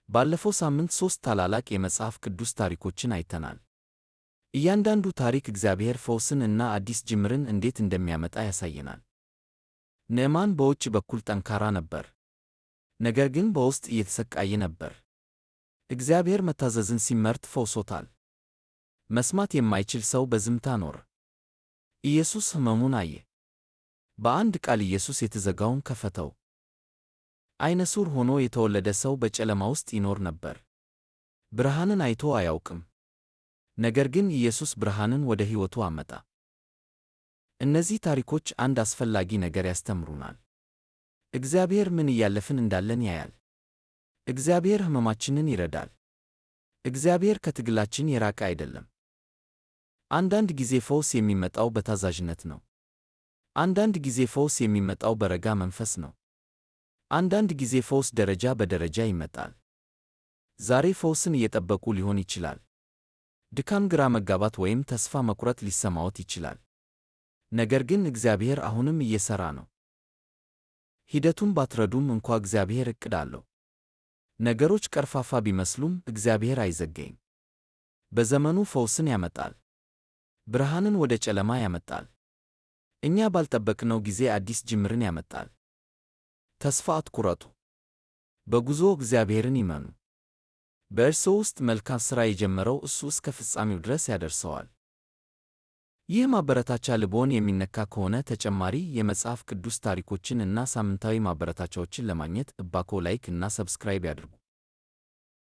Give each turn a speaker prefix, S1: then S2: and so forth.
S1: ባለፈው ሳምንት 3 ታላላቅ የመጽሐፍ ቅዱስ ታሪኮችን አይተናል። እያንዳንዱ ታሪክ እግዚአብሔር ፈውስን እና አዲስ ጅምርን እንዴት እንደሚያመጣ ያሳየናል። ንዕማን በውጭ በኩል ጠንካራ ነበር፣ ነገር ግን በውስጥ እየተሰቃየ ነበር። እግዚአብሔር መታዘዝን ሲመርጥ ፈውሶታል። መስማት የማይችል ሰው በዝምታ ኖረ። ኢየሱስ ሕመሙን አየ። በአንድ ቃል ኢየሱስ የተዘጋውን ከፈተው። ዓይነ ሱር ሆኖ የተወለደ ሰው በጨለማ ውስጥ ይኖር ነበር። ብርሃንን አይቶ አያውቅም። ነገር ግን ኢየሱስ ብርሃንን ወደ ሕይወቱ አመጣ። እነዚህ ታሪኮች አንድ አስፈላጊ ነገር ያስተምሩናል። እግዚአብሔር ምን እያለፍን እንዳለን ያያል። እግዚአብሔር ሕመማችንን ይረዳል። እግዚአብሔር ከትግላችን የራቀ አይደለም። አንዳንድ ጊዜ ፈውስ የሚመጣው በታዛዥነት ነው። አንዳንድ ጊዜ ፈውስ የሚመጣው በረጋ መንፈስ ነው። አንዳንድ ጊዜ ፈውስ ደረጃ በደረጃ ይመጣል። ዛሬ ፈውስን እየጠበቁ ሊሆን ይችላል። ድካም፣ ግራ መጋባት ወይም ተስፋ መቁረጥ ሊሰማዎት ይችላል። ነገር ግን እግዚአብሔር አሁንም እየሠራ ነው። ሂደቱን ባትረዱም እንኳ እግዚአብሔር ዕቅድ አለው። ነገሮች ቀርፋፋ ቢመስሉም እግዚአብሔር አይዘገይም። በዘመኑ ፈውስን ያመጣል። ብርሃንን ወደ ጨለማ ያመጣል። እኛ ባልጠበቅነው ጊዜ አዲስ ጅምርን ያመጣል። ተስፋ አትቁረጡ። በጉዞ እግዚአብሔርን ይመኑ። በእርስዎ ውስጥ መልካም ሥራ የጀመረው እሱ እስከ ፍጻሜው ድረስ ያደርሰዋል። ይህ ማበረታቻ ልቦን የሚነካ ከሆነ ተጨማሪ የመጽሐፍ ቅዱስ ታሪኮችን እና ሳምንታዊ ማበረታቻዎችን ለማግኘት እባክዎ ላይክ እና ሰብስክራይብ ያድርጉ።